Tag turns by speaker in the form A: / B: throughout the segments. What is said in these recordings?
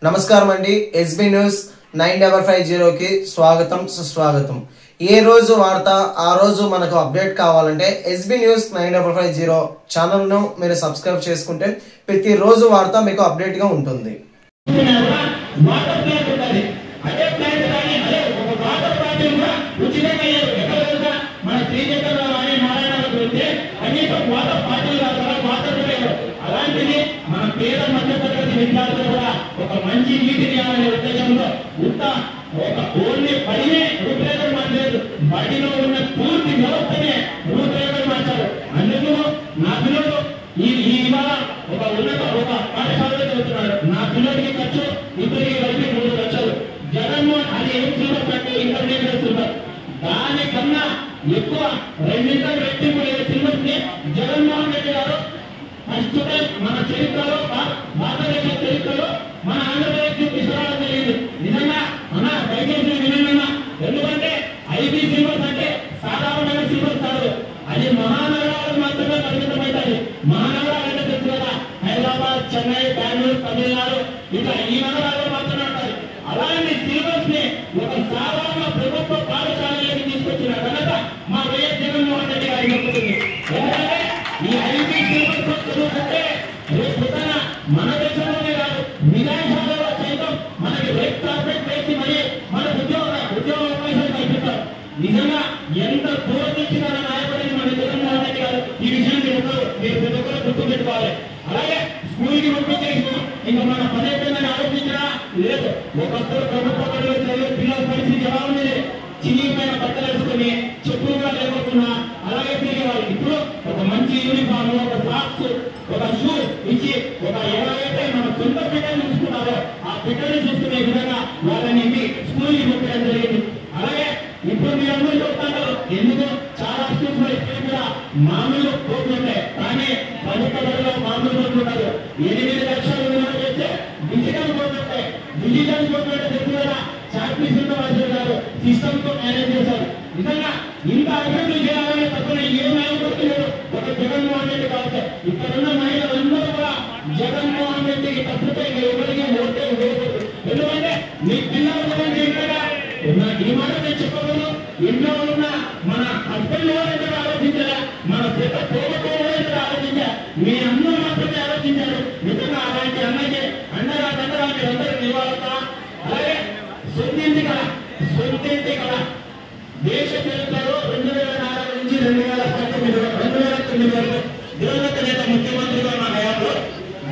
A: నమస్కారం అండి. SB news 9550 కి స్వాగతం సుస్వాగతం. ఏ రోజు వార్త ఆ రోజు మనకు అప్డేట్ కావాలంటే ఎస్బీ న్యూస్ 9550 ఛానల్ ను మీరు సబ్స్క్రైబ్ చేసుకుంటే ప్రతి రోజు వార్త మీకు అప్డేట్ గా ఉంటుంది.
B: విద్యార్థులు కూడా ఒక మంచి నీతిని అనే ఉద్దేశంలో ఓన్లీ పడినే రూపురేఖలు మార్చలేదు, బడిలో ఉన్న పూర్తి వ్యవస్థనే రూపురేఖలు మార్చారు. అందుకు నా పిల్లలు ఇవాళ ఒక పాఠశాలలో చదువుతున్నాడు. నా పిల్లలకి ఖర్చు ఇద్దరికి కలిపి 3 లక్షలు. జగన్మోహన్ అది ఏం చూడకంటే ఇంటర్మీడియట్ చూడాలి, దానికన్నా ఎక్కువ 2 రెట్టింపు సిలబస్ ని జగన్మోహన్ రెడ్డి గారు ఫస్ట్ టైం మన చరిత్రలో భారతదేశ చరిత్రలో మన ఆంధ్రప్రదేశ్ తీసుకురావడం జరిగింది. నిజంగా మన దయచేసి వినండి, ఎందుకంటే ఐబీ సిలబస్ అంటే సాధారణమైన సిలబస్ కాదు, అది మహానగరాలకు మాత్రమే పరిమితమవుతుంది. మహానగరాలు అంటే తెలుసు కదా, హైదరాబాద్, చెన్నై, బెంగళూరు, తమిళనాడు, ఇట్లా ఈ నగరాల్లో మాత్రమే ఉంటాయి. అలాంటి సిలబస్ ని ఒక సాధారణ ప్రభుత్వ పాఠశాలలోకి తీసుకొచ్చిన ఘనత మా వైఎస్ జగన్మోహన్ రెడ్డి గారికి దక్కుతుంది. ఎందుకంటే ఈ ఐబీ సిలబస్ చదువుకుంటే రేపు మన దేశంలోనే కాదు విదేశాలలో సైతం మనకి రెడ్ కార్పెట్ వేసి మరి మన ఉద్యోగ అవకాశాలు కల్పిస్తారు. నిజంగా ఎంత దూరదృష్టిన నాయకుడిని మన జగన్మోహన్ రెడ్డి గారు ఈ విషయం మీరు ప్రతి ఒక్కరు గుర్తు పెట్టుకోవాలి. అలాగే స్కూల్ కి పంపించేసి ఇంకా మన పదేళ్ళని ఆలోచించినా లేదు. ఒకప్పుడు ప్రభుత్వ బడులు చదివే పిల్లల పరిస్థితి ఎలా ఉంది, చినిగిపోయిన బట్టలు వేసుకుని చెప్పులుగా లేకుండా అలాగే తిరిగేవాళ్ళు. ఇప్పుడు ఒక మంచి యూనిఫామ్, ఒక సాక్స్, ఒక షూ ఇచ్చి ఎవరైతే మన సొంత బిడ్డలు చూసుకున్నారో ఆ బిడ్డలు చూసుకునే విధంగా వాళ్ళని స్కూల్కి పంపించడం జరిగింది. అలాగే ఇప్పుడు మీరు అందరూ చెప్తారు, ఎందుకు చాలా స్కూల్స్ కూడా మామూలు కోట్లు ఉంటాయి, కానీ ప్రభుత్వ బడిలో మామూలు కోట్లు ఉంటారు. 8 లక్షలు విలువ చేస్తే డిజిటల్ కోట్లు ఉంటాయి. డిజిటల్ కోట్లు అంటే తెలుసు కదా, చార్పీ శ్రీనివాసులు గారు సిస్టమ్ తో మేనేజ్ చేశారు. నిజంగా ఇంత అభివృద్ధి చేయాలని తప్పని ఏ నాయకుడికి లేదు, ఒక జగన్మోహన్ రెడ్డి కావచ్చు. ఇక్కడ ఉన్న మహిళలందరూ కూడా జగన్మోహన్ రెడ్డికి తప్పితే ఎవరికి ఓటే వేయకూడదు. ఎందుకంటే మీ పిల్లల గురించి ఇంటగా ఈ మాట నేను చెప్పగలను. ఇంట్లో ఉన్న మన హస్బెండ్ ఎవరైతే ఆలోచించారా, మన పెద్ద తోటతో ఎవరైతే ఆలోచించా, మీ అన్న మాత్రమే ఆలోచించారు. నిజంగా అలాంటి అన్నకి అండగా మీరందరూ నిలవాలతా. అలాగే సొంతింటి కళ దేశ చరిత్రలో 2004 నుంచి 2019 వరకు దివంగత నేత ముఖ్యమంత్రిగా ఉన్న హయాంలో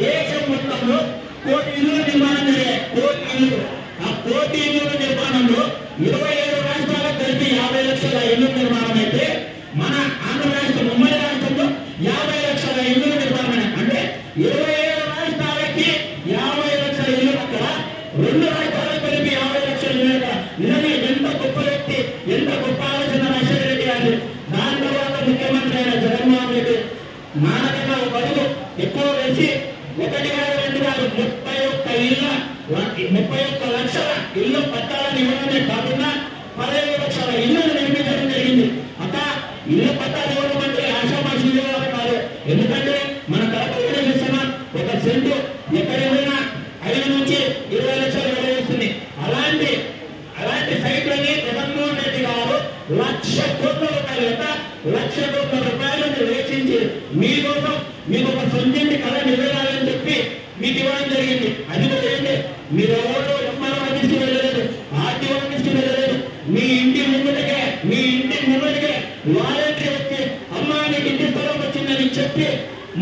B: దేశం మొత్తంలో 1 కోటి ఇళ్ల నిర్మాణం జరిగాయి. 1 కోటి ఇళ్లు. ఆ 1 కోటి ఇళ్ల నిర్మాణంలో 27 రాష్ట్రాలకు కలిపి 50 లక్షల ఇళ్ల నిర్మాణం అయితే మన ఆంధ్రప్రదేశ్ ఉమ్మడి రాష్ట్రంలో 50 లక్షల ఇళ్ల నిర్మాణం. అంటే 27 రాష్ట్రాలకి 50 లక్షల ఇళ్లు అక్కడ, 2 రాష్ట్రాలకు కలిపి 50 లక్షల ఇళ్లు. నిజంగా ఎంత గొప్ప వ్యక్తి, ఎంత గొప్ప ఆలోచన రాజశేఖర రెడ్డి గారు. దాని తర్వాత ముఖ్యమంత్రి అయిన జగన్మోహన్ రెడ్డి నాణ్యతగా ఒక అడుగు ఎక్కువ వేసి 1 కాదు 2 కాదు 31 లక్షల ఇల్లు పట్టాలని ఇవ్వడమే కాకుండా 15 లక్షల ఇళ్లను నిర్మించడం జరిగింది. అక్క ఇల్లు పట్టాలు ఇవ్వడం అంటే ఆశామాషి ఇవ్వడం కాదు. ఎందుకంటే మన కడప చూస్తున్నా ఒక సెంటు ఎక్కడైనా 5 నుంచి 20 లక్షలు విలువ చేస్తుంది. అలాంటి సైట్లని జగన్మోహన్ రెడ్డి గారు 1,00,000 కోట్ల రూపాయలు 1,00,000 కోట్ల రూపాయలను వెచ్చించి మీకోసం మీకు ఒక సొంతింటి కళ నెరవేరాలని చెప్పి మీకు ఇవ్వడం జరిగింది. అది కూడా ఏంటి, మీరు ఎవరు ఎంఆర్ఓ ఆఫీస్కి వెళ్ళలేదు, ఆర్టీఓ ఆఫీస్కి వెళ్ళలేదు, మీ ఇంటి ముందుకే వాలంటీర్ వచ్చి అమ్మా నీకు ఇంటి స్థలం వచ్చిందని చెప్పి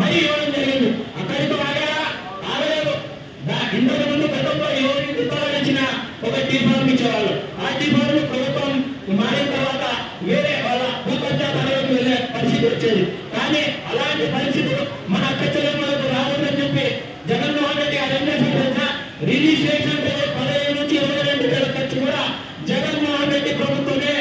B: మరీ ఇవ్వడం జరిగింది. అక్కడితో ఆగలేదు. ఇంతకు ముందు గతంలో ఎవరు ఇంటి స్థలాలు ఇచ్చినా ఒక టీఫార్మ్ ఇచ్చేవాళ్ళు. ఆ టీఫార్మ్ ప్రభుత్వం మారిన తర్వాత వేరే వాళ్ళ భూపంచాయతీలకు వెళ్ళే పరిస్థితి వచ్చేది. కానీ అలాంటి పరిస్థితులు మన అక్క చెల్లెమ్మలకు రావద్దని చెప్పి జగన్మోహన్ రెడ్డి గారు ఏం చేసిన రిజిస్ట్రేషన్ 15 నుంచి 22 వేల ఖర్చు కూడా జగన్మోహన్ రెడ్డి ప్రభుత్వమే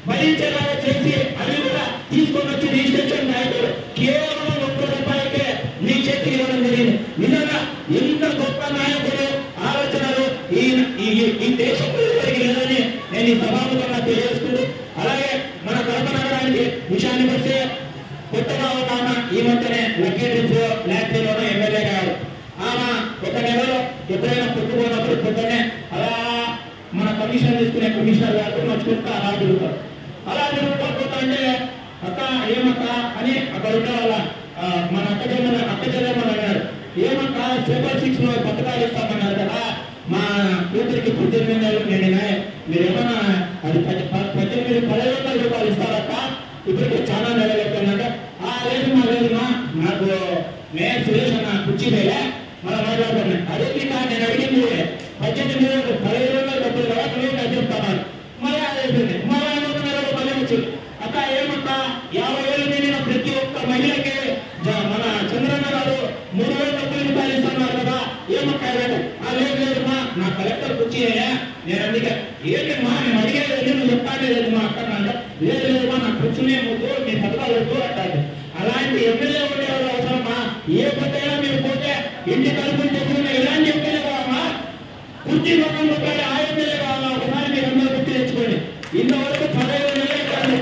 B: భరించేలాగా చేసి అవి కూడా తీసుకొని వచ్చి రిజిస్ట్రేషన్ నాయకులు కేవలం 1 రూపాయలకే నీ చేతికి ఇవ్వడం జరిగింది. నిజంగా ఇంత గొప్ప నాయకులు ఆలోచనలు ఈ దేశంలో ఎవరికి లేదని నేను ఈ సభాముఖంగా తెలియజేస్తూ, అలాగే మన కడప నగరానికి విషయానికి వస్తే కొత్తగా ఉన్న ఈ మధ్యనే లక్కీ ట్రిప్ ల్యాక్లోనూ ఎమ్మెల్యే గారు ఆమె 1 నెలలో ఎప్పుడైనా పొద్దుపోయినప్పుడు పొద్దునే అలా మన కమిషన్ తీసుకునే కమిషనర్ గారు నడుచుకుంటా అలా తిరుగుతారు. అలా తిరుగుతా అంటే అక్క ఏమక్క అని అక్కడ ఉండే వాళ్ళ మన అక్క చెల్లెమ్మని అన్నారు. ఏమక్క సూపర్ 6 లో పథకాలు ఇస్తామన్నారు కదా, మా కూతురికి 18 ఏళ్ళు నిండినాయి, మీరేమన్నా అది 18,000 రూపాయలు ఇస్తారక్క, ఇప్పటికి చాలా నెలలైపోయిందంటే లేదమ్మా నాకు నేను సురేష్ అన్న కుర్చీ వేలే మనం మాట్లాడుతున్నాను. అదే నేను అడిగింది 18,000 డబ్బులు కదా నువ్వే చెప్తాను. మళ్ళీ అదైపోయింది. మళ్ళీ 500 మళ్ళీ వచ్చింది. అక్క ఏమక్క 50 ఏళ్ళు నిండిన ప్రతి ఒక్క మహిళకి మన చంద్రన్న గారు 3,000 రూపాయలు ఇస్తున్నారు కదా, ఏమక్క లేదమ్మా నా కలెక్టర్ కుర్చీ నేను అందుకే ఏంటమ్మా నేను అడిగేది నువ్వు చెప్తానే లేదు మా అక్క అంటే లేదమ్మా నా కూర్చునే ముందు మీ పథకాలు వద్దు అంటారు. అలాంటి ఎమ్మెల్యే ఉండేవాళ్ళు అవసరమా? ఏ పట్టైనా మీరు పోతే ఇంటి తలుపులు తెచ్చుకున్న ఇలాంటి ఎమ్మెల్యే కావాలా? కుర్చీ పక్కన పెట్టాలి ఆ ఎమ్మెల్యే కావాలా? ఒకసారి మీరు అందరూ గుర్తు తెచ్చుకోండి. ఇంతవరకు 15 నెలలే కాదు,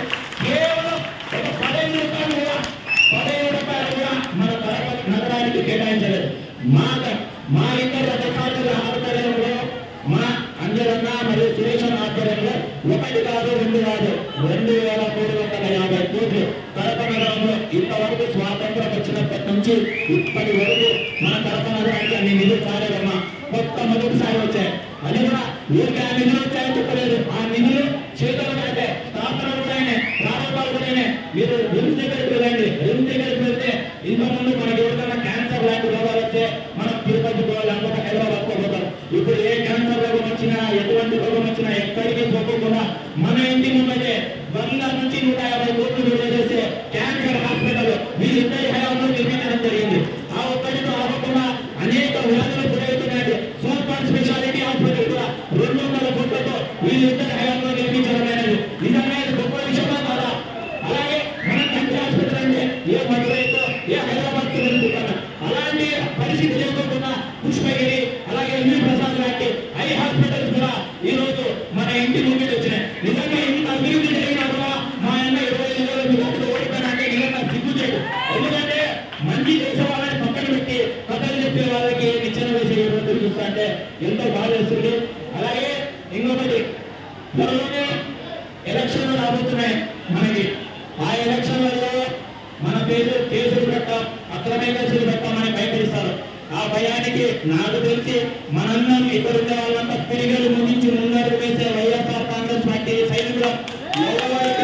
B: కేవలం ఒక 15 రూపాయలు కూడా 15 రూపాయలు కూడా మన నగరానికి కేటాయించలేదు. మా ఇద్దరు రథసారుల ఆధ్వర్యంలో మా అంజలన్న మరియు సురేష్ ఆధ్వర్యంలో 1 కాదు 2 కాదు 2,350 కోట్లు కడప నగరంలో ఇంతవరకు స్వాతంత్రం వచ్చినప్పటి నుంచి ఇప్పటి వరకు మన కడప నగరానికి అన్ని నిధులు రాలేదమ్మా. మొదటిసారి వచ్చాయి. అది కూడా ఊరికి ఆ నిధులు వచ్చాయని చెప్పలేదు. ఆ నిధులు చేతులు పెడితే స్థాపనలు కూడా ప్రారంభాలు కూడా మీరు రిమ్స్ దగ్గరికి వెళ్ళండి. రిమ్స్ దగ్గరికి వెళ్తే ఇంతకుముందు మనకి ఎవరికైనా క్యాన్సర్ లాంటి రోగాలు వస్తే మనం తిరుపతి పోవాలి, అనుకుంటే హైదరాబాద్ పోతాం. ఇప్పుడు ఏ క్యాన్సర్ రోగం వచ్చినా ఎటువంటి రోగం వచ్చినా ఎక్కడికి పోకుండా మన ఇంటి ముందే 100 నుంచి 150 కోట్లు విడుదల చేసే క్యాన్సర్ హాస్పిటల్ వీళ్ళిద్దరి హయాంలో నిర్మించడం జరిగింది. ఆ ఒక్కడితో అవ్వకుండా అనేక వ్యాధులు గురవుతున్నాయి. సూపర్ స్పెషాలిటీ హాస్పిటల్ కూడా 200 కోట్లతో వీళ్ళిద్దరి హయాంలో నిర్మించడం అనేది నిజంగా గొప్ప విషయమా కాదా? అలాగే మన కంటి హాస్పిటల్ అంటే ఏ మధురైతో ఏ హైదరాబాద్ వెళ్తున్నా అలాంటి పరిస్థితి లేకుండా పుష్పగిరి అలాగే ఎల్వి ప్రసాద్ లాంటి ఐ హాస్పిటల్స్ కూడా ఈ రోజు మన ఇంటి ముందు వచ్చినాయి. నిజంగా ఇంత అభివృద్ధి జరిగినా కూడా మా అన్న 25 కోట్లు ఓడిపోయినంటే నిజంగా సిగ్గు చేయదు. ఎందుకంటే మంచి చేసే వాళ్ళని పక్కన పెట్టి కథలు చెప్పే వాళ్ళకి నిచ్చెన వేసే రోజులు చూస్తా అంటే ఎంతో బాధ వేస్తుంది. అలాగే ఇంకొకటి త్వరలోనే ఎలక్షన్లు రాబోతున్నాయి మనకి. ఆ ఎలక్షన్లలో మన కేసులు పెట్టాం, అక్రమ కేసులు పెట్టామని భయపడిస్తారు. ఆ భయానికి నాకు తెలిసి మనందరం ఇక్కడ ఉండే వాళ్ళంతా పిడిగలు ముగించి ముందడుగు వేసే వైఎస్ఆర్ కాంగ్రెస్ పార్టీ సైనికులు ఎవరికి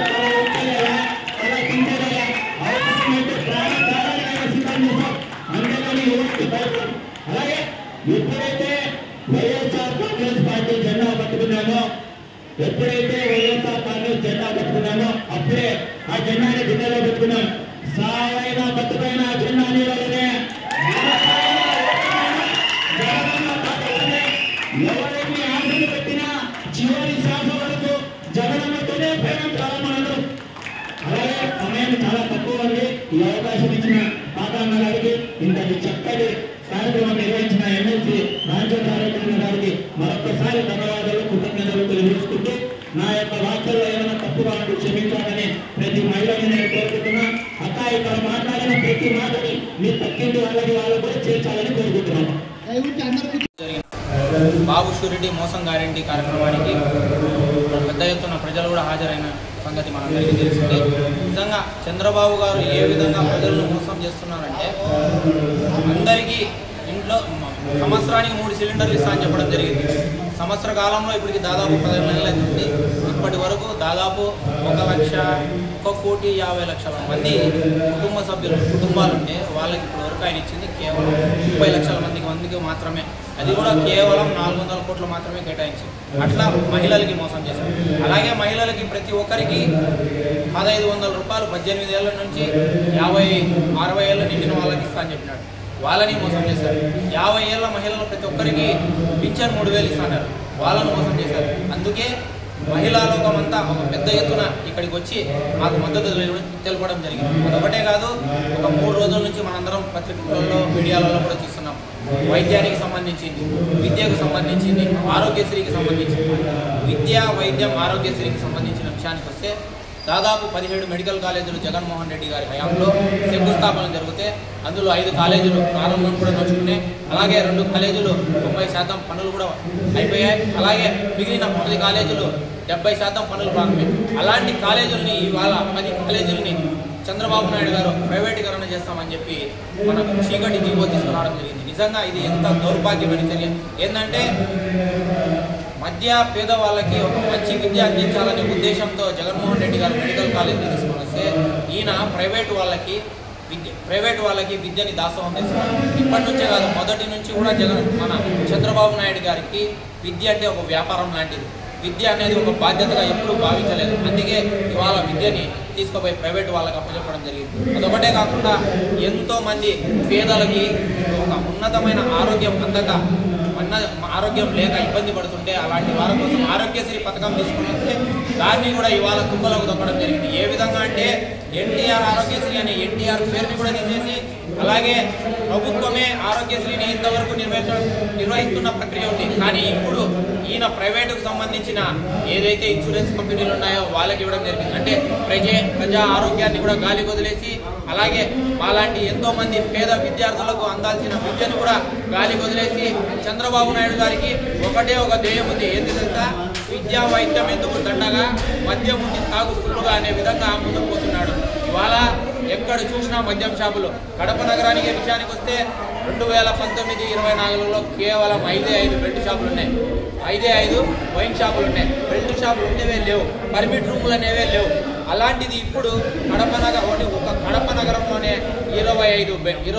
B: అంతేగాని ఎవరికి భయపడదు. అలాగే ఎప్పుడైతే వైఎస్ఆర్ కాంగ్రెస్ పార్టీ జెండా పట్టుకున్నామో అప్పుడే ఆ జెండాని గుండెలో పెట్టుకున్నాం. సావైనా బతుకైనా జెండా నీడలనే ఎవరైనా ఆశలు పెట్టినా చివరి శ్వాస వరకు జగనన్నతోనే ప్రేమ ప్రారంభం. అలాగే సమయం చాలా తక్కువ ఉంది. ఈ అవకాశం ఇచ్చిన పాతాన్న గారికి, ఇంతటి చక్కటి కార్యక్రమం నిర్వహించిన ఎమ్మెల్సీ రాజేంద్ర గారికి మరొకసారి ధన్యవాదాలు, కృతజ్ఞతలు తెలియజేసుకుంటూ నా యొక్క వార్తల్లో ఏమైనా తప్పుగా ఉంటూ క్షమించాలని ప్రతి మహిళని నేను కోరుకుంటున్నా. అక్క ఇక్కడ మాట్లాడిన ప్రతి మాటని మీ పక్కింటి వాళ్ళకి కూడా చేర్చాలని కోరుకుంటున్నాను.
C: బాబు షూరిటీ మోసం గ్యారెంటీ కార్యక్రమానికి పెద్ద ఎత్తున ప్రజలు కూడా హాజరైన సంగతి మనందరికీ తెలిసిందే. నిజంగా చంద్రబాబు గారు ఏ విధంగా ప్రజలను మోసం చేస్తున్నారంటే, అందరికీ ఇంట్లో సంవత్సరానికి 3 సిలిండర్లు ఇస్తా అని చెప్పడం జరిగింది. సంవత్సర కాలంలో ఇప్పటికి దాదాపు 15 నెలలు అవుతుంది. ఇప్పటి వరకు దాదాపు 1,50,00,000 మంది కుటుంబాలు ఉంటే వాళ్ళకి ఇప్పటి వరకు ఆయన ఇచ్చింది కేవలం 30 లక్షల మందికి మాత్రమే. అది కూడా కేవలం 400 కోట్లు మాత్రమే కేటాయించింది. అట్లా మహిళలకి మోసం చేశారు. అలాగే మహిళలకి ప్రతి ఒక్కరికి 1,500 రూపాయలు 18 ఏళ్ళ నుంచి 50-60 ఏళ్ళు నిండిన వాళ్ళకి ఇస్తా అని చెప్పినాడు. వాళ్ళని మోసం చేశారు. 50 ఏళ్ళ మహిళలు ప్రతి ఒక్కరికి పింఛన్ 3,000 ఇస్తున్నారు. వాళ్ళను మోసం చేశారు. అందుకే మహిళా లోకమంతా ఒక పెద్ద ఎత్తున ఇక్కడికి వచ్చి మాకు మద్దతు తెలపడం జరిగింది. అదొకటే కాదు, ఒక 3 రోజుల నుంచి మనందరం పత్రికలలో మీడియాలలో కూడా చూస్తున్నాం. వైద్యానికి సంబంధించింది, విద్యకు సంబంధించింది, ఆరోగ్యశ్రీకి సంబంధించింది. విద్య, వైద్యం, ఆరోగ్యశ్రీకి సంబంధించిన విషయానికి వస్తే దాదాపు 17 మెడికల్ కాలేజీలు జగన్మోహన్ రెడ్డి గారి హయాంలో శంకుస్థాపన జరిగితే అందులో 5 కాలేజీలు ప్రారంభం కూడా నడుచుకున్నాయి. అలాగే 2 కాలేజీలు 90% పనులు కూడా అయిపోయాయి. అలాగే మిగిలిన 10 కాలేజీలు 70% పనులు ప్రారంభమయ్యాయి. అలాంటి కాలేజీలని ఇవాళ 10 కాలేజీలని చంద్రబాబు నాయుడు గారు ప్రైవేటీకరణ చేస్తామని చెప్పి మనకు చీకటి జీవో తీసుకురావడం జరిగింది. నిజంగా ఇది ఎంత దౌర్భాగ్యమైన చర్య. ఏంటంటే మధ్య పేదవాళ్ళకి ఒక మంచి విద్య అందించాలనే ఉద్దేశంతో జగన్మోహన్ రెడ్డి గారు మెడికల్ కాలేజీని తీసుకొని వస్తే ఈయన ప్రైవేటు వాళ్ళకి విద్యని దాసోహం చేస్తున్నారు. ఇప్పటి నుంచే కాదు, మొదటి నుంచి కూడా మన చంద్రబాబు నాయుడు గారికి విద్య అంటే ఒక వ్యాపారం లాంటిది. విద్య అనేది ఒక బాధ్యతగా ఎప్పుడూ భావించలేదు. అందుకే ఇవాళ విద్యని తీసుకుపోయి ప్రైవేటు వాళ్ళకి అప్పచెప్పడం జరిగింది. అదొకటే కాకుండా ఎంతోమంది పేదలకి ఒక ఉన్నతమైన ఆరోగ్యం అందక ఆరోగ్యం లేక ఇబ్బంది పడుతుంటే అలాంటి వారి కోసం ఆరోగ్యశ్రీ పథకం తీసుకుని వస్తే దాన్ని కూడా ఇవాళ కుప్పలకు దొక్కడం జరిగింది. ఏ విధంగా అంటే ఎన్టీఆర్ ఆరోగ్యశ్రీ అనే ఎన్టీఆర్ పేరుని కూడా తీసేసి అలాగే ప్రభుత్వమే ఆరోగ్యశ్రీని ఇంతవరకు నిర్వహిస్తున్న ప్రక్రియ ఉంది. కానీ ఇప్పుడు ఈయన ప్రైవేటుకు సంబంధించిన ఏదైతే ఇన్సూరెన్స్ కంపెనీలు ఉన్నాయో వాళ్ళకి ఇవ్వడం జరిగింది. అంటే ప్రజా ఆరోగ్యాన్ని కూడా గాలి వదిలేసి అలాగే అలాంటి ఎంతో మంది పేద విద్యార్థులకు అందాల్సిన విద్యను కూడా గాలి వదిలేసి చంద్రబాబు నాయుడు గారికి ఒకటే ఒక ధ్యేయం ఉంది. ఏంటి తెలుసా? విద్యా వైద్యం ఎందుకు దండగా, మద్యం ఉంది తాగు ఫుల్లుగా అనే విధంగా ముందుకు పోతున్నాడు. ఇవాళ ఎక్కడ చూసినా మద్యం షాపులు. కడప నగరానికి విషయానికి వస్తే 2019-24లో కేవలం 5 బెల్ట్ షాపులు ఉన్నాయి, 5 వైన్ షాపులు ఉన్నాయి. బెల్ట్ షాపులు ఉండేవే లేవు, పర్మిట్ రూములు అనేవే లేవు. అలాంటిది ఇప్పుడు కడప నగరంలోనే 25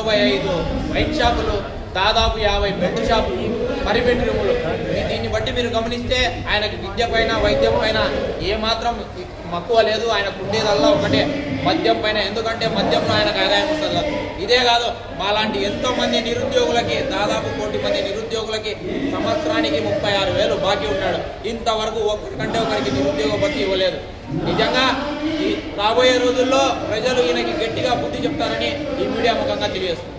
C: వైన్ షాపులు, దాదాపు 50 బెల్ట్ షాపులు, పర్మిట్ రూములు. దీన్ని బట్టి మీరు గమనిస్తే ఆయనకు విద్య పైన వైద్యం పైన ఏమాత్రం మక్కువ లేదు. ఆయనకు ఉండేదల్లా ఒకటే మద్యం పైన. ఎందుకంటే మద్యంలో ఆయనకు ఆదాయం వస్తుంది కదా. ఇదే కాదు, మాలాంటి ఎంతో మంది నిరుద్యోగులకి, దాదాపు 1 కోటి మంది నిరుద్యోగులకి సంవత్సరానికి 36,000 బాకీ ఉన్నాడు. ఇంతవరకు ఒకరికంటే ఒకరికి నిరుద్యోగ భత్తి ఇవ్వలేదు. నిజంగా ఈ రాబోయే రోజుల్లో ప్రజలు ఈయనకి గట్టిగా బుద్ధి చెప్తారని ఈ మీడియా ముఖంగా తెలియజేస్తుంది.